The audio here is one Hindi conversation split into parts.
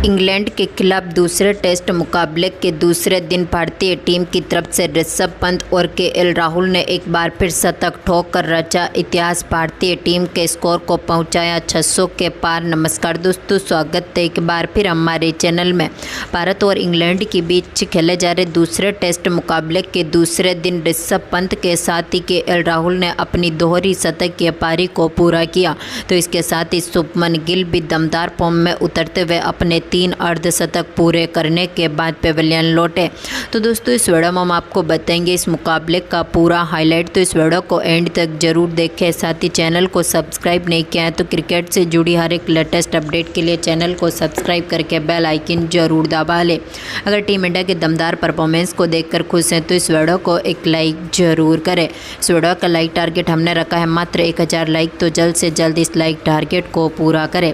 इंग्लैंड के खिलाफ दूसरे टेस्ट मुकाबले के दूसरे दिन भारतीय टीम की तरफ से ऋषभ पंत और केएल राहुल ने एक बार फिर शतक ठोक कर रचा इतिहास। भारतीय टीम के स्कोर को पहुंचाया 600 के पार। नमस्कार दोस्तों, स्वागत है एक बार फिर हमारे चैनल में। भारत और इंग्लैंड के बीच खेले जा रहे दूसरे टेस्ट मुकाबले के दूसरे दिन ऋषभ पंत के साथ ही केएल राहुल ने अपनी दोहरी शतकीय पारी को पूरा किया। तो इसके साथ ही शुभमन गिल भी दमदार फॉर्म में उतरते हुए अपने 3 अर्धशतक पूरे करने के बाद पेविलियन लौटे। तो दोस्तों, इस वीडियो में हम आपको बताएंगे इस मुकाबले का पूरा हाईलाइट। तो इस वीडियो को एंड तक जरूर देखें। साथ ही चैनल को सब्सक्राइब नहीं किया है तो क्रिकेट से जुड़ी हर एक लेटेस्ट अपडेट के लिए चैनल को सब्सक्राइब करके बेल आइकन जरूर दबा लें। अगर टीम इंडिया के दमदार परफॉर्मेंस को देखकर खुश हैं तो इस वीडियो को एक लाइक जरूर करें। इस वीडियो का लाइक टारगेट हमने रखा है मात्र 1000 लाइक, तो जल्द से जल्द इस लाइक टारगेट को पूरा करें।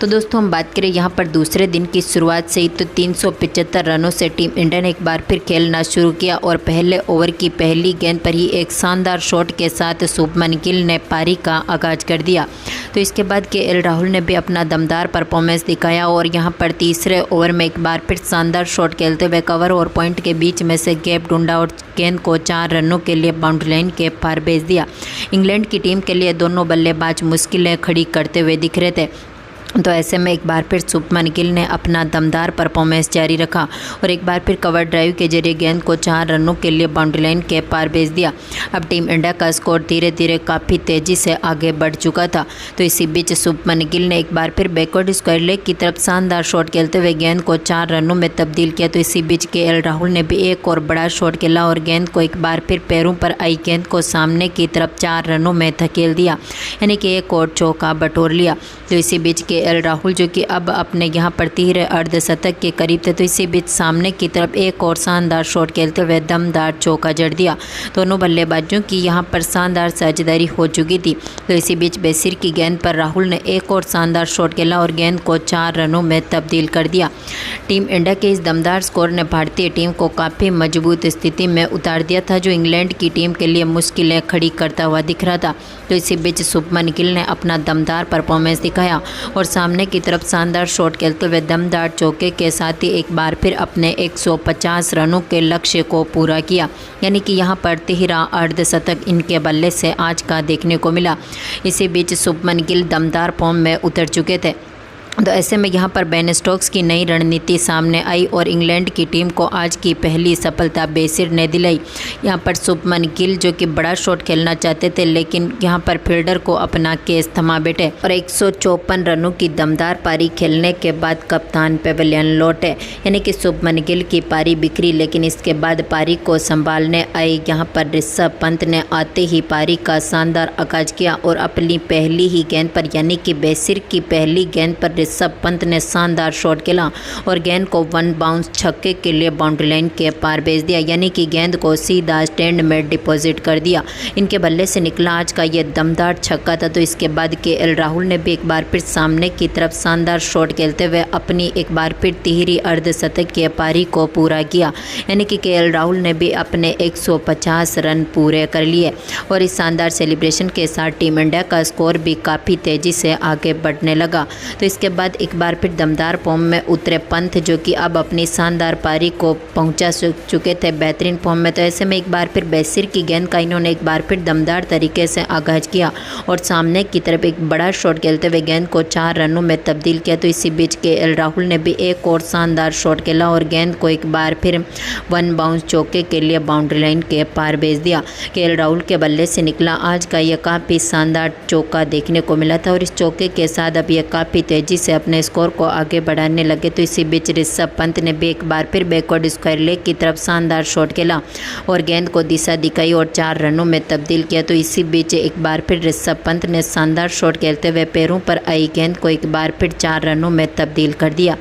तो दोस्तों, हम बात करें यहाँ पर दूसरे दिन की शुरुआत से ही तो 375 रनों से टीम इंडिया ने एक बार फिर खेलना शुरू किया और पहले ओवर की पहली गेंद पर ही एक शानदार शॉट के साथ शुभमन गिल ने पारी का आगाज कर दिया। तो इसके बाद केएल राहुल ने भी अपना दमदार परफॉर्मेंस दिखाया और यहां पर तीसरे ओवर में एक बार फिर शानदार शॉट खेलते हुए कवर और पॉइंट के बीच में से गैप ढूंढा और गेंद को 4 रनों के लिए बाउंड्री लाइन के पार भेज दिया। इंग्लैंड की टीम के लिए दोनों बल्लेबाज मुश्किलें खड़ी करते हुए दिख रहे थे। तो ऐसे में एक बार फिर शुभमन गिल ने अपना दमदार परफॉर्मेंस जारी रखा और एक बार फिर कवर ड्राइव के जरिए गेंद को 4 रनों के लिए बाउंड्री लाइन के पार भेज दिया। अब टीम इंडिया का स्कोर धीरे धीरे काफ़ी तेज़ी से आगे बढ़ चुका था। तो इसी बीच शुभमन गिल ने एक बार फिर बैकवर्ड स्क्वायर लेग की तरफ शानदार शॉट खेलते हुए गेंद को 4 रनों में तब्दील किया। तो इसी बीच केएल राहुल ने भी एक और बड़ा शॉट खेला और गेंद को एक बार फिर पैरों पर आई गेंद को सामने की तरफ 4 रनों में धकेल दिया, यानी कि एक और चौका बटोर लिया। तो इसी बीच केएल राहुल जो कि अब अपने यहाँ पर 3 अर्धशतक के करीब थे, तो इसी बीच सामने की तरफ एक और शानदार शॉट खेलते हुए दमदार चौका जड़ दिया। दोनों बल्लेबाजों की यहाँ पर शानदार साझेदारी हो चुकी थी। तो इसी बीच बेसिर की गेंद पर राहुल ने एक और शानदार शॉट खेला और गेंद को 4 रनों में तब्दील कर दिया। टीम इंडिया के इस दमदार स्कोर ने भारतीय टीम को काफ़ी मजबूत स्थिति में उतार दिया था, जो इंग्लैंड की टीम के लिए मुश्किलें खड़ी करता हुआ दिख रहा था। तो इसी बीच शुभमन गिल ने अपना दमदार परफॉर्मेंस दिखाया और सामने की तरफ शानदार शॉट खेलते हुए दमदार चौके के साथ ही एक बार फिर अपने 150 रनों के लक्ष्य को पूरा किया, यानी कि यहाँ पर 13 अर्धशतक इनके बल्ले से आज का देखने को मिला। इसी बीच शुभमन गिल दमदार फॉर्म में उतर चुके थे। तो ऐसे में यहाँ पर बेन स्टोक्स की नई रणनीति सामने आई और इंग्लैंड की टीम को आज की पहली सफलता बेसिर ने दिलाई। यहाँ पर शुभमन गिल जो कि बड़ा शॉट खेलना चाहते थे, लेकिन यहाँ पर फील्डर को अपना केस थमा बैठे और 154 रनों की दमदार पारी खेलने के बाद कप्तान पेविलियन लौटे, यानी कि शुभमन गिल की पारी बिखरी। लेकिन इसके बाद पारी को संभालने आए यहाँ पर ऋषभ पंत ने आते ही पारी का शानदार आगाज किया और अपनी पहली ही गेंद पर, यानी कि बेसिर की पहली गेंद पर ऋषभ पंत ने शानदार शॉट खेला और गेंद को 1 बाउंस छक्के के लिए बाउंड्री लाइन के पार भेज दिया, यानी कि गेंद को सीधा स्टैंड में डिपॉजिट कर दिया। इनके बल्ले से निकला आज का ये दमदार छक्का था। तो इसके बाद केएल राहुल ने भी एक बार फिर सामने की तरफ शानदार शॉट खेलते हुए अपनी एक बार फिर 3री अर्धशतक की पारी को पूरा किया, यानी कि केएल राहुल ने भी अपने 150 रन पूरे कर लिए और इस शानदार सेलिब्रेशन के साथ टीम इंडिया का स्कोर भी काफ़ी तेज़ी से आगे बढ़ने लगा। तो इसके बाद एक बार फिर दमदार फॉर्म में उतरे पंत, जो कि अब अपनी शानदार पारी को पहुंचा चुके थे बेहतरीन फॉर्म में। तो ऐसे में एक बार फिर बेसिर की गेंद का इन्होंने एक बार फिर दमदार तरीके से आगाज किया और सामने की तरफ एक बड़ा शॉट खेलते हुए गेंद को 4 रनों में तब्दील किया। तो इसी बीच केएल राहुल ने भी एक और शानदार शॉट खेला और गेंद को एक बार फिर 1 बाउंस चौके के लिए बाउंड्री लाइन के पार भेज दिया। केएल राहुल के बल्ले से निकला आज का यह काफ़ी शानदार चौका देखने को मिला था और इस चौके के साथ अब यह काफ़ी तेज़ी से अपने स्कोर को आगे बढ़ाने लगे। तो इसी बीच ऋषभ पंत ने भी एक बार फिर बैकवर्ड स्क्वायर लेग की तरफ शानदार शॉट खेला और गेंद को दिशा दिखाई और 4 रनों में तब्दील किया। तो इसी बीच एक बार फिर ऋषभ पंत ने शानदार शॉट खेलते हुए पैरों पर आई गेंद को एक बार फिर 4 रनों में तब्दील कर दिया।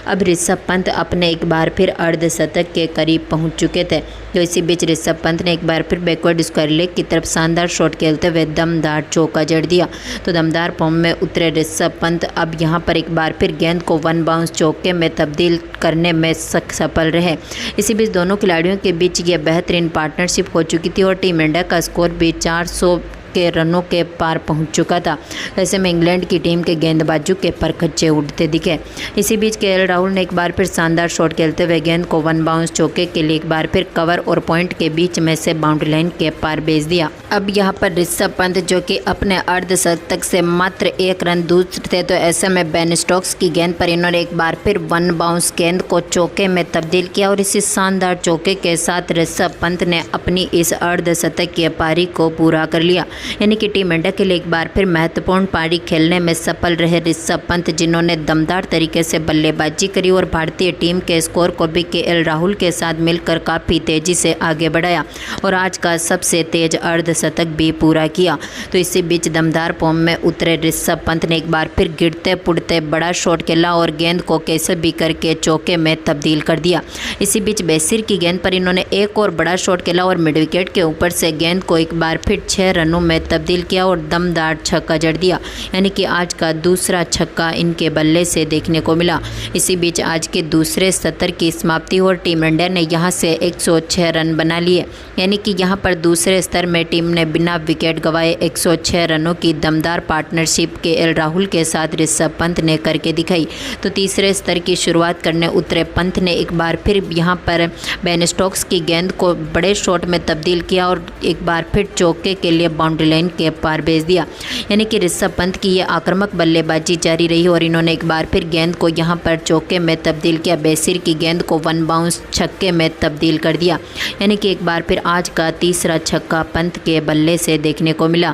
अब ऋषभ पंत अपने एक बार फिर अर्धशतक के करीब पहुंच चुके थे। तो इसी बीच ऋषभ पंत ने एक बार फिर बैकवर्ड स्क्वायर लेग की तरफ शानदार शॉट खेलते हुए दमदार चौका जड़ दिया। तो दमदार फॉर्म में उतरे ऋषभ पंत अब यहाँ पर एक बार फिर गेंद को 1 बाउंस चौके में तब्दील करने में सफल रहे। इसी बीच दोनों खिलाड़ियों के बीच यह बेहतरीन पार्टनरशिप हो चुकी थी और टीम इंडिया का स्कोर भी 400 के रनों के पार पहुंच चुका था। ऐसे में इंग्लैंड की टीम के गेंदबाजों के परखच्चे उड़ते दिखे। इसी बीच केएल राहुल ने एक बार फिर शानदार शॉट खेलते हुए गेंद को वन बाउंस चौके के लिए एक बार फिर कवर और पॉइंट के बीच में से बाउंड्री लाइन के पार भेज दिया। अब यहाँ पर ऋषभ पंत जो कि अपने अर्धशतक से मात्र 1 रन दूर थे, तो ऐसे में बेन स्टोक्स की गेंद पर इन्होंने एक बार फिर वन बाउंस गेंद को चौके में तब्दील किया और इसी शानदार चौके के साथ ऋषभ पंत ने अपनी इस अर्धशतक की पारी को पूरा कर लिया। यानी कि टीम इंडिया के लिए एक बार फिर महत्वपूर्ण पारी खेलने में सफल रहे ऋषभ पंत, जिन्होंने दमदार तरीके से बल्लेबाजी करी और भारतीय टीम के स्कोर को भी केएल राहुल के साथ मिलकर काफ़ी तेज़ी से आगे बढ़ाया और आज का सबसे तेज अर्धशतक भी पूरा किया। तो इसी बीच दमदार फॉर्म में उतरे ऋषभ पंत ने एक बार फिर गिरते पुड़ते बड़ा शॉट खेला और गेंद को कैसे भी करके चौके में तब्दील कर दिया। इसी बीच बेसिर की गेंद पर इन्होंने एक और बड़ा शॉट खेला और मिड विकेट के ऊपर से गेंद को एक बार फिर 6 रनों में तब्दील किया और दमदार छक्का जड़ दिया। यानी कि आज का दूसरा छक्का इनके बल्ले से देखने को मिला। इसी बीच आज के दूसरे सत्र की समाप्ति और टीम इंडिया ने यहां से 106 रन बना लिए। यानी कि यहां पर दूसरे स्तर में टीम ने बिना विकेट गंवाए 106 रनों की दमदार पार्टनरशिप केएल राहुल के साथ ऋषभ पंत ने करके दिखाई। तो तीसरे स्तर की शुरुआत करने उतरे पंत ने एक बार फिर यहां पर बेन स्टोक्स की गेंद को बड़े शॉट में तब्दील किया और एक बार फिर चौके के लिए बाउंड्री लाइन के पार भेज दिया। यानी कि ऋषभ पंत की ये आक्रामक बल्लेबाजी जारी रही और इन्होंने एक बार फिर गेंद को यहां पर चौके में तब्दील किया। बेसिर की गेंद को वन बाउंस छक्के में तब्दील कर दिया। यानी कि एक बार फिर आज का तीसरा छक्का पंत के बल्ले से देखने को मिला।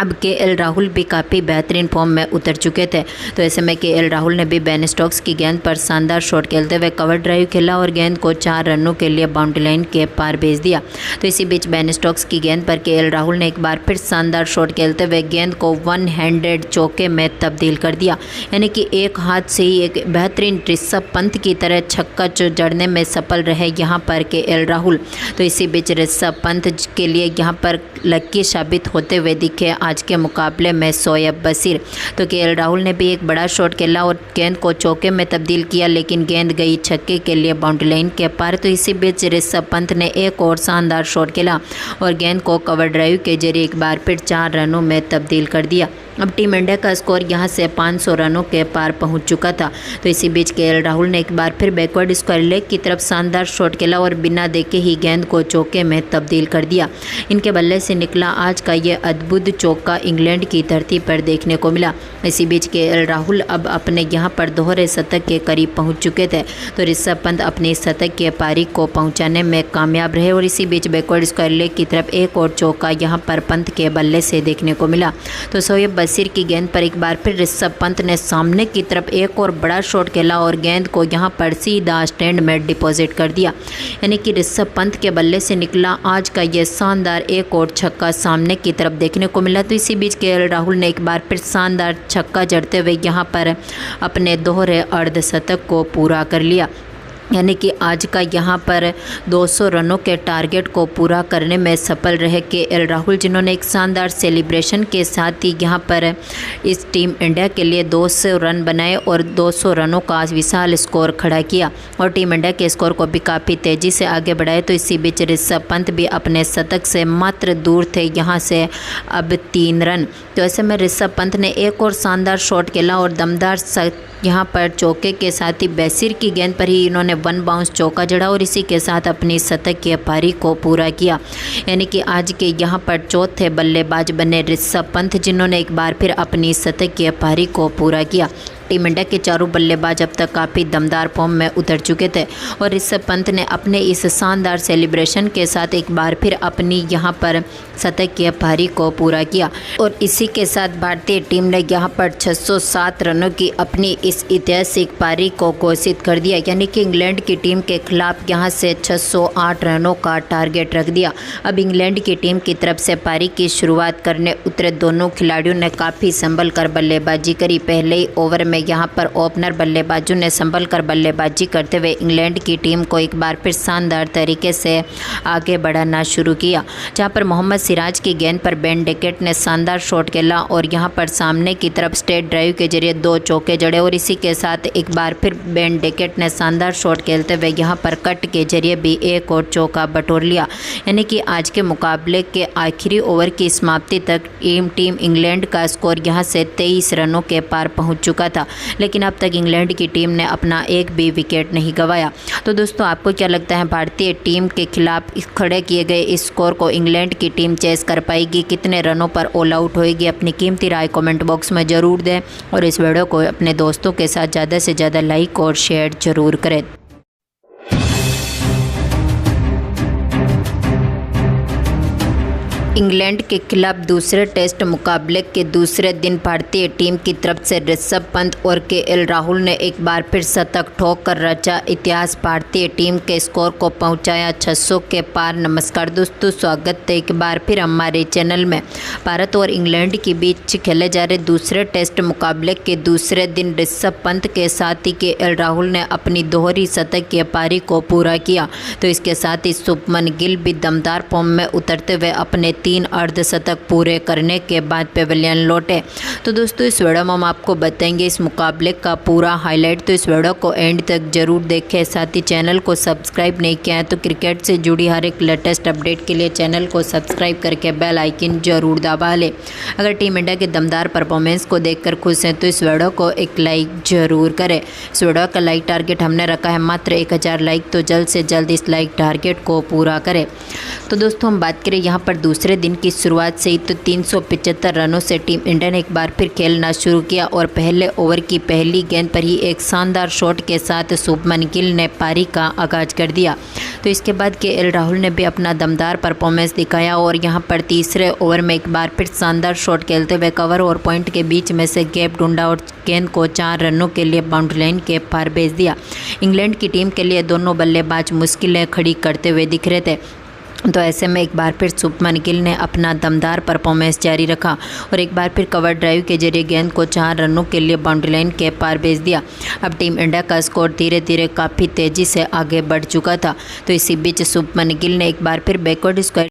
अब केएल राहुल भी काफ़ी बेहतरीन फॉर्म में उतर चुके थे। तो ऐसे में केएल राहुल ने भी बेन स्टोक्स की गेंद पर शानदार शॉट खेलते हुए कवर ड्राइव खेला और गेंद को 4 रनों के लिए बाउंड्री लाइन के पार भेज दिया। तो इसी बीच बेन स्टोक्स की गेंद पर केएल राहुल ने एक बार फिर शानदार शॉट खेलते हुए गेंद को वन हैंडेड चौके में तब्दील कर दिया। यानी कि एक हाथ से ही एक बेहतरीन ऋषभ पंत की तरह छक्का जड़ने में सफल रहे यहाँ पर केएल राहुल। तो इसी बीच ऋषभ पंत के लिए यहाँ पर लकी साबित होते हुए दिखे आज के मुकाबले में शोएब बशीर। तो केएल राहुल ने भी एक बड़ा शॉट खेला और गेंद को चौके में तब्दील किया, लेकिन गेंद गई छक्के के लिए बाउंड्री लाइन के पार। तो इसी बीच ऋषभ पंत ने एक और शानदार शॉट खेला और गेंद को कवर ड्राइव के जरिए एक बार फिर 4 रनों में तब्दील कर दिया। अब टीम इंडिया का स्कोर यहां से 500 रनों के पार पहुंच चुका था। तो इसी बीच केएल राहुल ने एक बार फिर बैकवर्ड स्क्वायर लेग की तरफ शानदार शॉट खेला और बिना देखे ही गेंद को चौके में तब्दील कर दिया। इनके बल्ले से निकला आज का ये अद्भुत चौका इंग्लैंड की धरती पर देखने को मिला। इसी बीच केएल राहुल अब अपने यहाँ पर दोहरे शतक के करीब पहुँच चुके थे। तो ऋषभ पंत अपनी शतक के पारी को पहुँचाने में कामयाब रहे और इसी बीच बैकवर्ड स्क्वायर लेग की तरफ एक और चौका यहाँ पर पंत के बल्ले से देखने को मिला। तो शोएब बशीर की गेंद पर एक बार फिर ऋषभ पंत ने सामने की तरफ एक और बड़ा शॉट खेला और गेंद को यहां पर सीधा स्टैंड में डिपॉजिट कर दिया। यानी कि ऋषभ पंत के बल्ले से निकला आज का यह शानदार एक और छक्का सामने की तरफ देखने को मिला। तो इसी बीच केएल राहुल ने एक बार फिर शानदार छक्का जड़ते हुए यहां पर अपने दोहरे अर्धशतक को पूरा कर लिया। यानी कि आज का यहाँ पर 200 रनों के टारगेट को पूरा करने में सफल रहे केएल राहुल, जिन्होंने एक शानदार सेलिब्रेशन के साथ ही यहाँ पर इस टीम इंडिया के लिए 200 रन बनाए और 200 रनों का विशाल स्कोर खड़ा किया और टीम इंडिया के स्कोर को भी काफ़ी तेज़ी से आगे बढ़ाए। तो इसी बीच ऋषभ पंत भी अपने शतक से मात्र दूर थे यहाँ से अब 3 रन। तो ऐसे में ऋषभ पंत ने एक और शानदार शॉट खेला और दमदार यहाँ पर चौके के साथ ही बेसिर की गेंद पर ही इन्होंने वन बाउंस चौका जड़ा और इसी के साथ अपनी शतक की पारी को पूरा किया। यानी कि आज के यहाँ पर चौथे बल्लेबाज बने ऋषभ पंत, जिन्होंने एक बार फिर अपनी शतक की पारी को पूरा किया। टीम इंडिया के चारों बल्लेबाज अब तक काफ़ी दमदार फॉर्म में उतर चुके थे और ऋषभ पंत ने अपने इस शानदार सेलिब्रेशन के साथ एक बार फिर अपनी यहाँ पर शतक की पारी को पूरा किया और इसी के साथ भारतीय टीम ने यहाँ पर 607 रनों की अपनी इस ऐतिहासिक पारी को घोषित कर दिया। यानी कि इंग्लैंड की टीम के खिलाफ यहाँ से 608 रनों का टारगेट रख दिया। अब इंग्लैंड की टीम की तरफ से पारी की शुरुआत करने उतरे दोनों खिलाड़ियों ने काफ़ी संभल कर बल्लेबाजी करी। पहले ही ओवर में यहाँ पर ओपनर बल्लेबाजों ने संभल कर बल्लेबाजी करते हुए इंग्लैंड की टीम को एक बार फिर शानदार तरीके से आगे बढ़ाना शुरू किया, जहाँ पर मोहम्मद सिराज की गेंद पर बेन डेकेट ने शानदार शॉट खेला और यहां पर सामने की तरफ स्ट्रेट ड्राइव के जरिए 2 चौके जड़े और इसी के साथ एक बार फिर बेन डेकेट ने शानदार शॉट खेलते हुए यहां पर कट के जरिए भी एक और चौका बटोर लिया। यानी कि आज के मुकाबले के आखिरी ओवर की समाप्ति तक टीम इंग्लैंड का स्कोर यहां से 23 रनों के पार पहुंच चुका था, लेकिन अब तक इंग्लैंड की टीम ने अपना एक भी विकेट नहीं गंवाया। तो दोस्तों, आपको क्या लगता है, भारतीय टीम के खिलाफ खड़े किए गए इस स्कोर को इंग्लैंड की टीम चेस कर पाएगी? कितने रनों पर ऑल आउट होएगी? अपनी कीमती राय कमेंट बॉक्स में ज़रूर दें और इस वीडियो को अपने दोस्तों के साथ ज़्यादा से ज़्यादा लाइक और शेयर ज़रूर करें। इंग्लैंड के खिलाफ दूसरे टेस्ट मुकाबले के दूसरे दिन भारतीय टीम की तरफ से ऋषभ पंत और केएल राहुल ने एक बार फिर शतक ठोक कर रचा इतिहास। भारतीय टीम के स्कोर को पहुंचाया 600 के पार। नमस्कार दोस्तों, स्वागत है एक बार फिर हमारे चैनल में। भारत और इंग्लैंड के बीच खेले जा रहे दूसरे टेस्ट मुकाबले के दूसरे दिन ऋषभ पंत के साथ ही केएल राहुल ने अपनी दोहरी शतकीय पारी को पूरा किया। तो इसके साथ ही शुभमन गिल भी दमदार फॉर्म में उतरते हुए अपने 3 अर्धशतक पूरे करने के बाद पेविलियन लौटे। तो दोस्तों, इस वीडियो में हम आपको बताएंगे इस मुकाबले का पूरा हाईलाइट, तो इस वीडियो को एंड तक जरूर देखें। साथ ही चैनल को सब्सक्राइब नहीं किया है तो क्रिकेट से जुड़ी हर एक लेटेस्ट अपडेट के लिए चैनल को सब्सक्राइब करके बेल आइकन जरूर दबा लें। अगर टीम इंडिया के दमदार परफॉर्मेंस को देखकर खुश हैं तो इस वीडियो को एक लाइक जरूर करें। इस वीडियो का लाइक टारगेट हमने रखा है मात्र 1000 लाइक, तो जल्द से जल्द इस लाइक टारगेट को पूरा करें। तो दोस्तों, हम बात करें यहाँ पर दूसरे दिन की शुरुआत से ही तो 375 रनों से टीम इंडिया ने एक बार फिर खेलना शुरू किया और पहले ओवर की पहली गेंद पर ही एक शानदार शॉट के साथ शुभमन गिल ने पारी का आगाज कर दिया। तो इसके बाद केएल राहुल ने भी अपना दमदार परफॉर्मेंस दिखाया और यहां पर तीसरे ओवर में एक बार फिर शानदार शॉट खेलते हुए कवर और पॉइंट के बीच में से गैप ढूंढा और गेंद को 4 रनों के लिए बाउंड्री लाइन के पार भेज दिया। इंग्लैंड की टीम के लिए दोनों बल्लेबाज मुश्किलें खड़ी करते हुए दिख रहे थे। तो ऐसे में एक बार फिर शुभमन गिल ने अपना दमदार परफॉर्मेंस जारी रखा और एक बार फिर कवर ड्राइव के जरिए गेंद को 4 रनों के लिए बाउंड्री लाइन के पार भेज दिया। अब टीम इंडिया का स्कोर धीरे धीरे काफ़ी तेज़ी से आगे बढ़ चुका था। तो इसी बीच शुभमन गिल ने एक बार फिर बैकवर्ड स्क्वायर